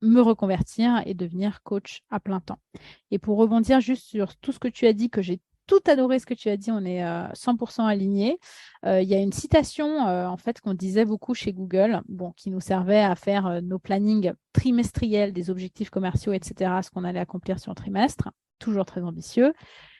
me reconvertir et devenir coach à plein temps. Et pour rebondir juste sur tout ce que tu as dit, que j'ai tout adoré ce que tu as dit, on est 100% alignés. Il y a une citation en fait qu'on disait beaucoup chez Google, bon, qui nous servait à faire nos plannings trimestriels des objectifs commerciaux, etc., ce qu'on allait accomplir sur le trimestre, toujours très ambitieux.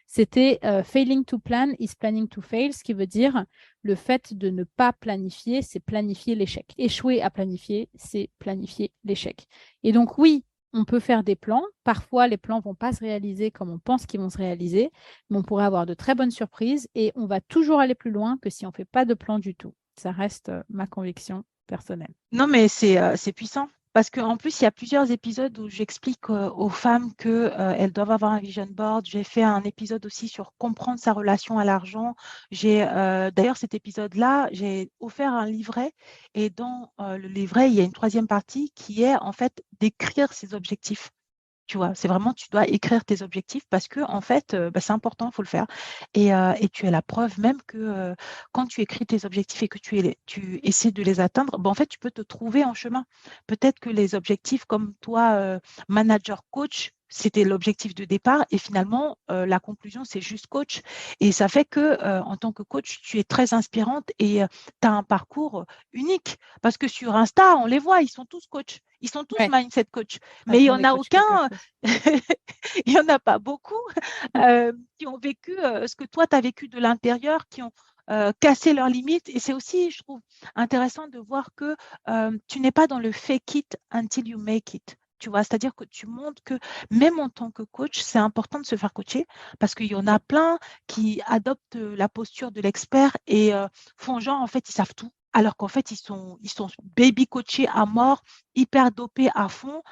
C'était failing to plan is planning to fail, ce qui veut dire le fait de ne pas planifier, c'est planifier l'échec. Échouer à planifier, c'est planifier l'échec. Et donc oui, on peut faire des plans. Parfois, les plans ne vont pas se réaliser comme on pense qu'ils vont se réaliser, mais on pourrait avoir de très bonnes surprises et on va toujours aller plus loin que si on ne fait pas de plan du tout. Ça reste ma conviction personnelle. Non, mais c'est puissant. Parce qu'en plus, il y a plusieurs épisodes où j'explique aux femmes qu'elles doivent avoir un vision board. J'ai fait un épisode aussi sur comprendre sa relation à l'argent. D'ailleurs, cet épisode-là, j'ai offert un livret. Et dans le livret, il y a une troisième partie qui est en fait d'écrire ses objectifs. Tu vois, c'est vraiment, tu dois écrire tes objectifs parce que, en fait, c'est important, il faut le faire. Et tu as la preuve même que quand tu écris tes objectifs et que tu essaies de les atteindre, en fait, tu peux te trouver en chemin. Peut-être que les objectifs comme toi, manager, coach, c'était l'objectif de départ et finalement, la conclusion, c'est juste coach. Et ça fait que, en tant que coach, tu es très inspirante et tu as un parcours unique parce que sur Insta, on les voit, ils sont tous coachs. Ils sont tous mindset coach, mais il n'y en a aucun, il n'y en a pas beaucoup qui ont vécu ce que toi, tu as vécu de l'intérieur, qui ont cassé leurs limites. Et c'est aussi, je trouve, intéressant de voir que tu n'es pas dans le fake it until you make it. Tu vois, c'est-à-dire que tu montres que même en tant que coach, c'est important de se faire coacher parce qu'il y en a plein qui adoptent la posture de l'expert et font genre, en fait, ils savent tout. Alors qu'en fait, ils sont baby coachés à mort, hyper dopés à fond.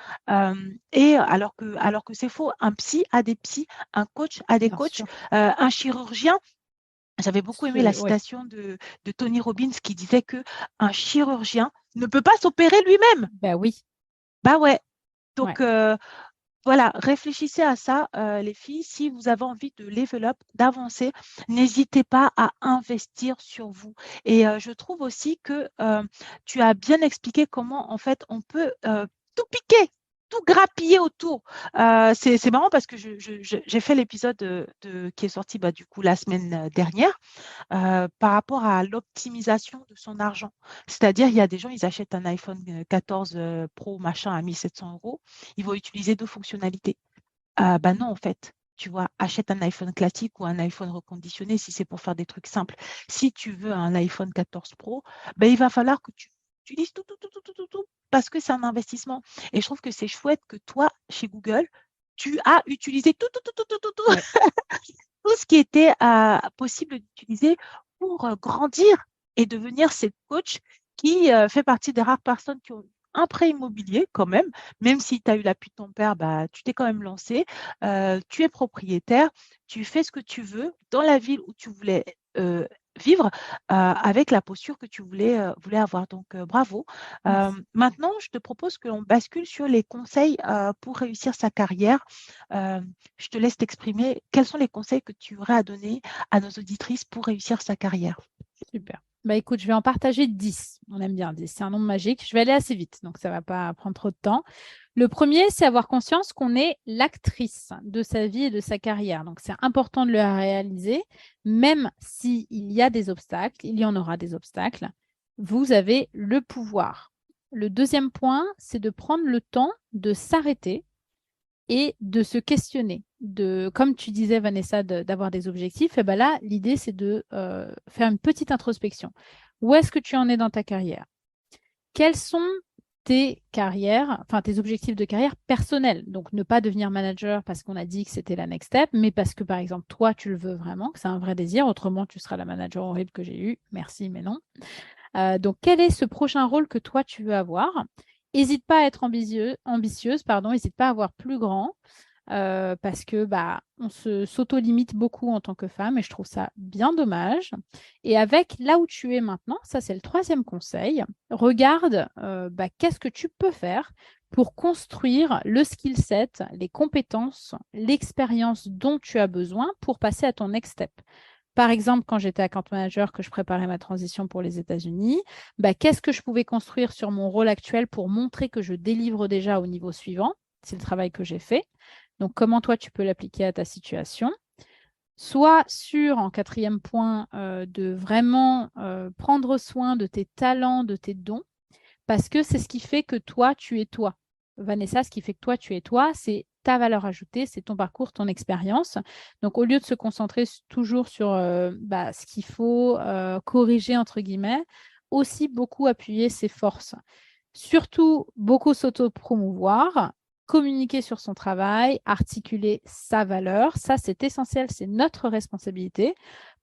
Et alors que c'est faux. Un psy a des psys, un coach a des Bien coachs, sûr. un chirurgien. J'avais beaucoup aimé la Ouais. citation de Tony Robbins qui disait que un chirurgien ne peut pas s'opérer lui-même. Ben oui. Bah ouais. Ouais. Donc, voilà, réfléchissez à ça, les filles. Si vous avez envie de level up, d'avancer, n'hésitez pas à investir sur vous. Et je trouve aussi que tu as bien expliqué comment, en fait, on peut tout piquer, tout grappiller autour. C'est marrant parce que j'ai fait l'épisode qui est sorti du coup la semaine dernière par rapport à l'optimisation de son argent. C'est-à-dire, il y a des gens, ils achètent un iPhone 14 Pro machin à 1 700 €, ils vont utiliser 2 fonctionnalités. Non, en fait, tu vois, achète un iPhone classique ou un iPhone reconditionné si c'est pour faire des trucs simples. Si tu veux un iPhone 14 Pro, il va falloir que tu utilises tout, tout, tout, tout, tout, tout, tout, parce que c'est un investissement. Et je trouve que c'est chouette que toi, chez Google, tu as utilisé tout, tout, tout, tout, tout, tout, tout, Ouais. tout ce qui était possible d'utiliser pour grandir et devenir cette coach qui fait partie des rares personnes qui ont un prêt immobilier quand même si tu as eu l'appui de ton père, tu t'es quand même lancé, tu es propriétaire, tu fais ce que tu veux dans la ville où tu voulais vivre avec la posture que tu voulais avoir. Donc, bravo. Merci. Maintenant, je te propose que l'on bascule sur les conseils pour réussir sa carrière. Je te laisse t'exprimer. Quels sont les conseils que tu aurais à donner à nos auditrices pour réussir sa carrière? Super. Bah écoute, je vais en partager 10. On aime bien 10. C'est un nombre magique. Je vais aller assez vite, donc ça ne va pas prendre trop de temps. Le premier, c'est avoir conscience qu'on est l'actrice de sa vie et de sa carrière. Donc, c'est important de le réaliser, même s'il y a des obstacles, il y en aura des obstacles. Vous avez le pouvoir. Le deuxième point, c'est de prendre le temps de s'arrêter et de se questionner. Comme tu disais, Vanessa, d'avoir des objectifs, et ben là, l'idée, c'est de faire une petite introspection. Où est-ce que tu en es dans ta carrière? Quels sont tes objectifs de carrière personnels? Donc, ne pas devenir manager parce qu'on a dit que c'était la next step, mais parce que, par exemple, toi, tu le veux vraiment, que c'est un vrai désir. Autrement, tu seras la manager horrible que j'ai eue. Merci, mais non. Donc, quel est ce prochain rôle que toi, tu veux avoir? N'hésite pas à être ambitieuse, n'hésite pas à avoir plus grand parce que on s'auto-limite beaucoup en tant que femme et je trouve ça bien dommage. Et avec là où tu es maintenant, ça c'est le troisième conseil, regarde qu'est-ce que tu peux faire pour construire le skill set, les compétences, l'expérience dont tu as besoin pour passer à ton next step. Par exemple, quand j'étais account manager, que je préparais ma transition pour les États-Unis, qu'est-ce que je pouvais construire sur mon rôle actuel pour montrer que je délivre déjà au niveau suivant? C'est le travail que j'ai fait. Donc, comment toi, tu peux l'appliquer à ta situation? Sois sûr, en quatrième point, de vraiment prendre soin de tes talents, de tes dons, parce que c'est ce qui fait que toi, tu es toi. Vanessa, ce qui fait que toi, tu es toi, c'est ta valeur ajoutée, c'est ton parcours, ton expérience. Donc, au lieu de se concentrer toujours sur ce qu'il faut corriger, entre guillemets, aussi beaucoup appuyer ses forces. Surtout, beaucoup s'auto-promouvoir, communiquer sur son travail, articuler sa valeur. Ça, c'est essentiel, c'est notre responsabilité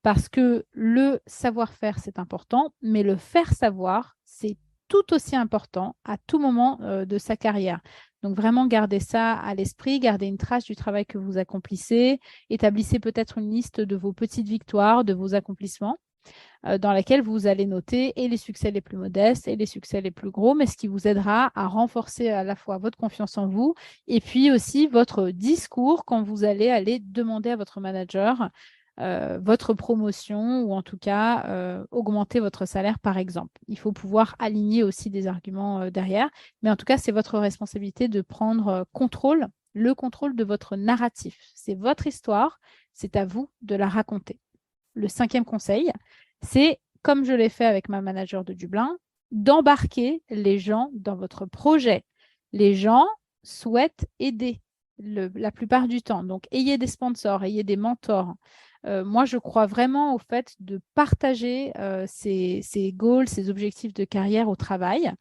parce que le savoir-faire, c'est important, mais le faire savoir, c'est tout aussi important à tout moment de sa carrière. Donc, vraiment, gardez ça à l'esprit, gardez une trace du travail que vous accomplissez, établissez peut-être une liste de vos petites victoires, de vos accomplissements dans laquelle vous allez noter et les succès les plus modestes et les succès les plus gros, mais ce qui vous aidera à renforcer à la fois votre confiance en vous et puis aussi votre discours quand vous allez aller demander à votre manager votre promotion ou en tout cas augmenter votre salaire, par exemple. Il faut pouvoir aligner aussi des arguments derrière, mais en tout cas, c'est votre responsabilité de prendre le contrôle de votre narratif. C'est votre histoire, c'est à vous de la raconter. Le cinquième conseil, c'est, comme je l'ai fait avec ma manager de Dublin, d'embarquer les gens dans votre projet. Les gens souhaitent aider la plupart du temps. Donc, ayez des sponsors, ayez des mentors. Moi, je crois vraiment au fait de partager ses goals, ses objectifs de carrière au travail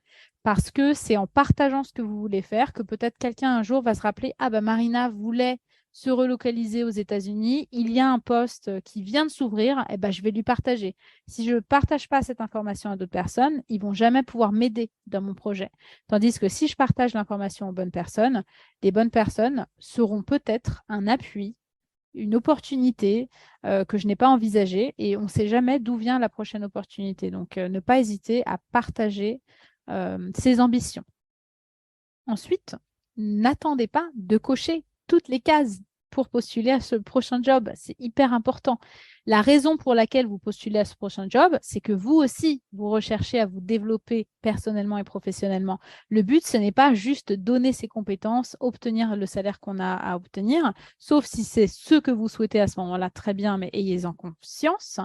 Parce que c'est en partageant ce que vous voulez faire que peut-être quelqu'un un jour va se rappeler, ah bah Marina voulait se relocaliser aux États-Unis, il y a un poste qui vient de s'ouvrir, et ben je vais lui partager. Si je ne partage pas cette information à d'autres personnes, ils vont jamais pouvoir m'aider dans mon projet. Tandis que si je partage l'information aux bonnes personnes, les bonnes personnes seront peut-être un appui, une opportunité que je n'ai pas envisagée et on ne sait jamais d'où vient la prochaine opportunité. Donc, ne pas hésiter à partager ses ambitions. Ensuite, n'attendez pas de cocher toutes les cases pour postuler à ce prochain job. C'est hyper important. La raison pour laquelle vous postulez à ce prochain job, c'est que vous aussi, vous recherchez à vous développer personnellement et professionnellement. Le but, ce n'est pas juste donner ses compétences, obtenir le salaire qu'on a à obtenir, sauf si c'est ce que vous souhaitez à ce moment-là, très bien, mais ayez-en conscience.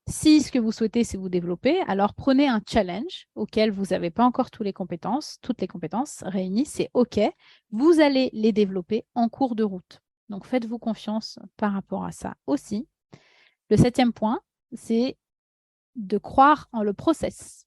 Si ce que vous souhaitez, c'est vous développer, alors prenez un challenge auquel vous n'avez pas encore toutes les compétences réunies, c'est OK. Vous allez les développer en cours de route. Donc, faites-vous confiance par rapport à ça aussi. Le 7e point, c'est de croire en le process.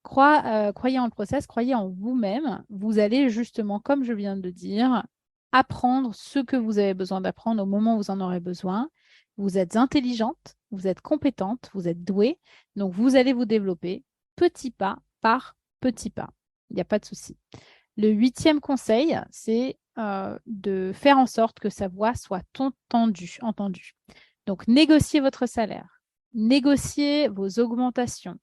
Croyez en le process, croyez en vous-même. Vous allez justement, comme je viens de dire, apprendre ce que vous avez besoin d'apprendre au moment où vous en aurez besoin. Vous êtes intelligente, vous êtes compétente, vous êtes douée. Donc, vous allez vous développer petit pas par petit pas. Il n'y a pas de souci. Le 8e conseil, c'est de faire en sorte que sa voix soit entendue. Donc, négociez votre salaire, négociez vos augmentations.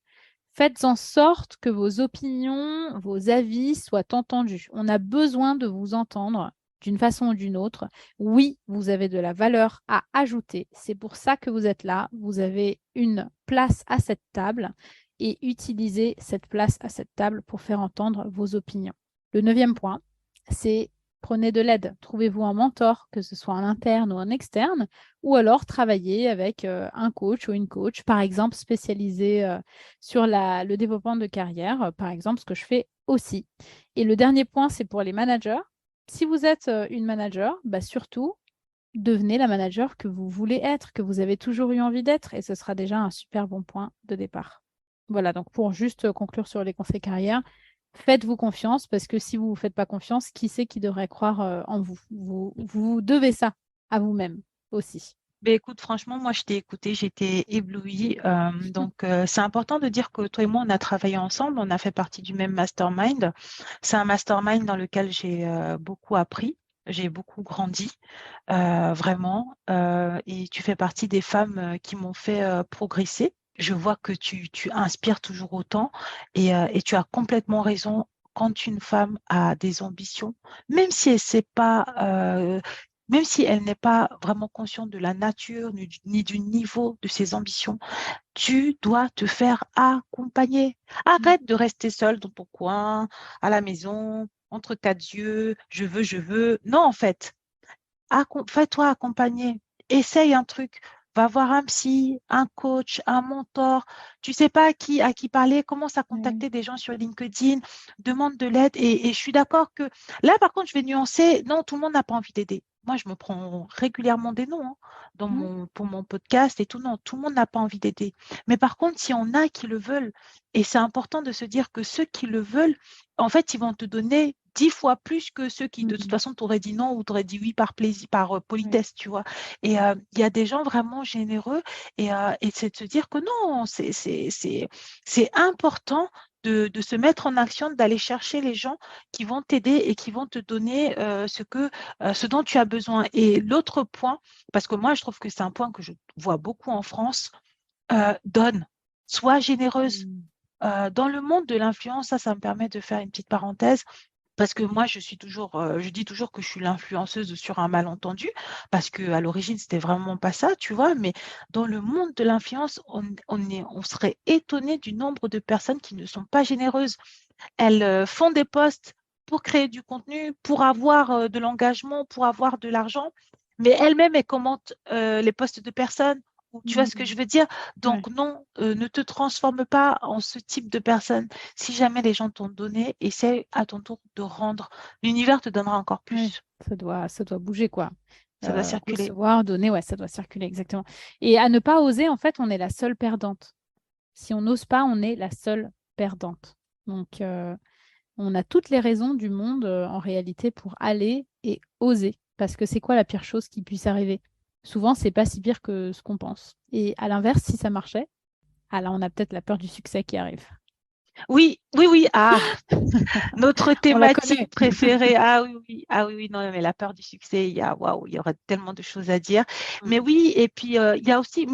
Faites en sorte que vos opinions, vos avis soient entendus. On a besoin de vous entendre d'une façon ou d'une autre. Oui, vous avez de la valeur à ajouter. C'est pour ça que vous êtes là. Vous avez une place à cette table et utilisez cette place à cette table pour faire entendre vos opinions. Le 9e point, c'est prenez de l'aide. Trouvez-vous un mentor, que ce soit en interne ou en externe, ou alors travaillez avec un coach ou une coach, par exemple spécialisé sur le développement de carrière, par exemple, ce que je fais aussi. Et le dernier point, c'est pour les managers. Si vous êtes une manager, surtout, devenez la manager que vous voulez être, que vous avez toujours eu envie d'être, et ce sera déjà un super bon point de départ. Voilà, donc pour juste conclure sur les conseils carrière, faites-vous confiance parce que si vous ne vous faites pas confiance, qui c'est qui devrait croire en vous? Vous devez ça à vous-même aussi. Ben écoute, franchement, moi, je t'ai écouté, j'étais éblouie. C'est important de dire que toi et moi, on a travaillé ensemble, on a fait partie du même mastermind. C'est un mastermind dans lequel j'ai beaucoup appris, j'ai beaucoup grandi, vraiment. Et tu fais partie des femmes qui m'ont fait progresser. Je vois que tu inspires toujours autant et tu as complètement raison. Quand une femme a des ambitions, même si elle sait pas même si elle n'est pas vraiment consciente de la nature ni du niveau de ses ambitions, tu dois te faire accompagner. Arrête de rester seule dans ton coin, à la maison, entre quatre yeux, je veux. Non, en fait, fais-toi accompagner. Essaye un truc. Va voir un psy, un coach, un mentor. Tu sais pas à qui parler, commence à contacter des gens sur LinkedIn, demande de l'aide. Et je suis d'accord que là, par contre, je vais nuancer. Non, tout le monde n'a pas envie d'aider. Moi, je me prends régulièrement des noms pour mon podcast et tout. Non, tout le monde n'a pas envie d'aider. Mais par contre, s'il y en a qui le veulent, et c'est important de se dire que ceux qui le veulent, en fait, ils vont te donner 10 fois plus que ceux qui, de toute façon, t'auraient dit non ou t'auraient dit oui par plaisir, par politesse, tu vois. Et il y a des gens vraiment généreux et c'est de se dire que non, c'est important de se mettre en action, d'aller chercher les gens qui vont t'aider et qui vont te donner ce dont tu as besoin. Et l'autre point, parce que moi, je trouve que c'est un point que je vois beaucoup en France, donne, sois généreuse. Dans le monde de l'influence, ça me permet de faire une petite parenthèse. Parce que moi, je dis toujours que je suis l'influenceuse sur un malentendu, parce qu'à l'origine, c'était vraiment pas ça, tu vois. Mais dans le monde de l'influence, on serait étonné du nombre de personnes qui ne sont pas généreuses. Elles font des posts pour créer du contenu, pour avoir de l'engagement, pour avoir de l'argent, mais elles-mêmes, elles commentent les posts de personnes. Tu vois ce que je veux dire? Donc non, ne te transforme pas en ce type de personne. Si jamais les gens t'ont donné, essaie à ton tour de rendre. L'univers te donnera encore plus. Ça doit bouger, quoi. Ça doit circuler. Recevoir, donner, ça doit circuler, exactement. Et à ne pas oser, en fait, on est la seule perdante. Si on n'ose pas, on est la seule perdante. Donc, on a toutes les raisons du monde en réalité pour aller et oser. Parce que c'est quoi la pire chose qui puisse arriver? Souvent, c'est pas si pire que ce qu'on pense. Et à l'inverse, si ça marchait, ah là, on a peut-être la peur du succès qui arrive. Oui, oui, oui. Ah, notre On la connaît. thématique préférée. Ah oui, oui. Ah oui, oui. Non, mais la peur du succès, waouh, il y aurait tellement de choses à dire. Mais oui, et puis il y a aussi,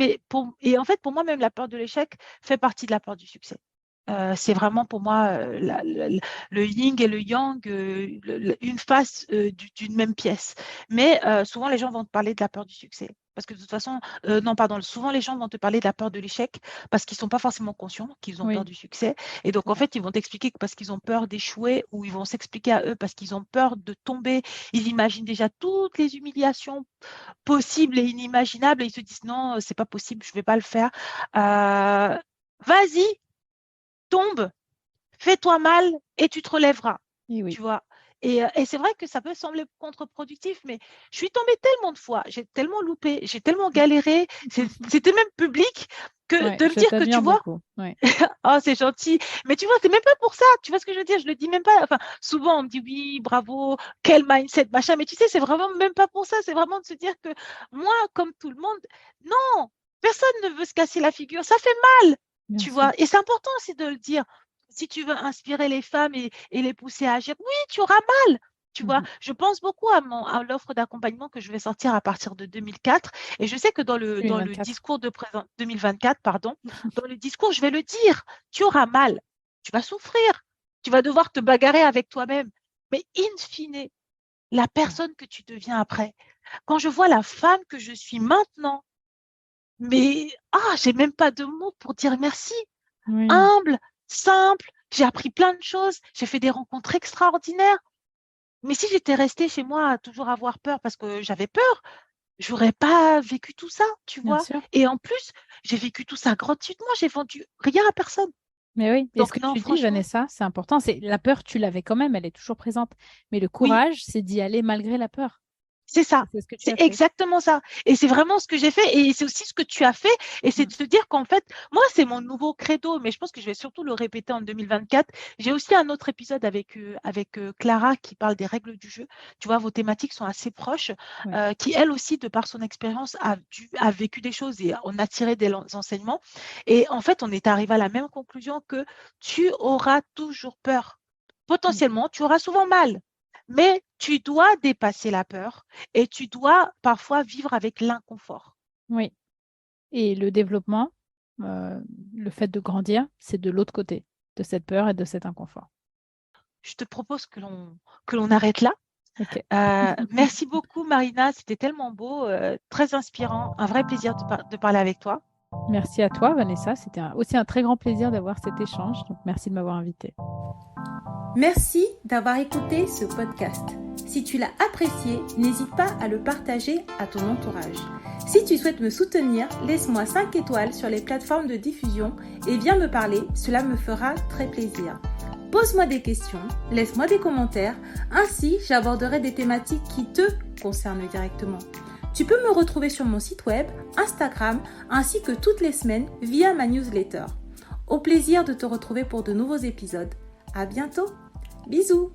et en fait, pour moi, même la peur de l'échec fait partie de la peur du succès. C'est vraiment pour moi le yin et le yang, une face d'une même pièce. Mais souvent, les gens vont te parler de la peur du succès. Parce que de toute façon, non, pardon, souvent les gens vont te parler de la peur de l'échec parce qu'ils ne sont pas forcément conscients qu'ils ont Oui. peur du succès. Et donc, en fait, ils vont t'expliquer que parce qu'ils ont peur d'échouer ou ils vont s'expliquer à eux parce qu'ils ont peur de tomber. Ils imaginent déjà toutes les humiliations possibles et inimaginables et ils se disent non, c'est pas possible, je ne vais pas le faire. Vas-y, tombe, fais-toi mal et tu te relèveras, Et oui. tu vois. Et c'est vrai que ça peut sembler contre-productif, mais je suis tombée tellement de fois, j'ai tellement loupé, j'ai tellement galéré, c'était même public que Ouais, de me je dire que tu t'admire vois, beaucoup. Ouais. oh c'est gentil, mais tu vois, c'est même pas pour ça, tu vois ce que je veux dire, je le dis même pas, enfin souvent on me dit oui, bravo, quel mindset, machin, mais tu sais, c'est vraiment même pas pour ça, c'est vraiment de se dire que moi, comme tout le monde, non, personne ne veut se casser la figure, ça fait mal. Bien Tu sûr. vois, et c'est important aussi de le dire. Si tu veux inspirer les femmes et les pousser à agir, oui, tu auras mal. Tu vois, je pense beaucoup à l'offre d'accompagnement que je vais sortir à partir de 2004. Et je sais que dans le 2024. discours de 2024, pardon, dans le discours, je vais le dire. Tu auras mal. Tu vas souffrir. Tu vas devoir te bagarrer avec toi-même. Mais in fine, la personne que tu deviens après, quand je vois la femme que je suis maintenant, mais j'ai même pas de mots pour dire merci. Oui. Humble, simple, j'ai appris plein de choses, j'ai fait des rencontres extraordinaires. Mais si j'étais restée chez moi à toujours avoir peur parce que j'avais peur, j'aurais pas vécu tout ça, tu Bien vois. sûr. Et en plus, j'ai vécu tout ça gratuitement, j'ai vendu rien à personne. Mais oui, et ce Donc que non, tu dis, franchement, Vanessa, c'est important. C'est la peur, tu l'avais quand même, elle est toujours présente. Mais le oui. courage, c'est d'y aller malgré la peur. C'est ça, C'est ce que tu as c'est fait. exactement ça. Et c'est vraiment ce que j'ai fait et c'est aussi ce que tu as fait. Et c'est de se dire qu'en fait, moi, c'est mon nouveau credo, mais je pense que je vais surtout le répéter en 2024. J'ai aussi un autre épisode avec Clara qui parle des règles du jeu. Tu vois, vos thématiques sont assez proches, Ouais. qui elle aussi, de par son expérience, a vécu des choses et on a tiré des enseignements. Et en fait, on est arrivé à la même conclusion que tu auras toujours peur. Potentiellement, tu auras souvent mal. Mais tu dois dépasser la peur et tu dois parfois vivre avec l'inconfort. Oui. Et le développement, le fait de grandir, c'est de l'autre côté de cette peur et de cet inconfort. Je te propose que l'on arrête là. Ok. Merci beaucoup, Marina. C'était tellement beau, très inspirant. Un vrai plaisir de parler avec toi. Merci à toi, Vanessa. C'était aussi un très grand plaisir d'avoir cet échange. Donc, merci de m'avoir invitée. Merci d'avoir écouté ce podcast. Si tu l'as apprécié, n'hésite pas à le partager à ton entourage. Si tu souhaites me soutenir, laisse-moi 5 étoiles sur les plateformes de diffusion et viens me parler, cela me fera très plaisir. Pose-moi des questions, laisse-moi des commentaires, ainsi j'aborderai des thématiques qui te concernent directement. Tu peux me retrouver sur mon site web, Instagram, ainsi que toutes les semaines via ma newsletter. Au plaisir de te retrouver pour de nouveaux épisodes. À bientôt. Bisous.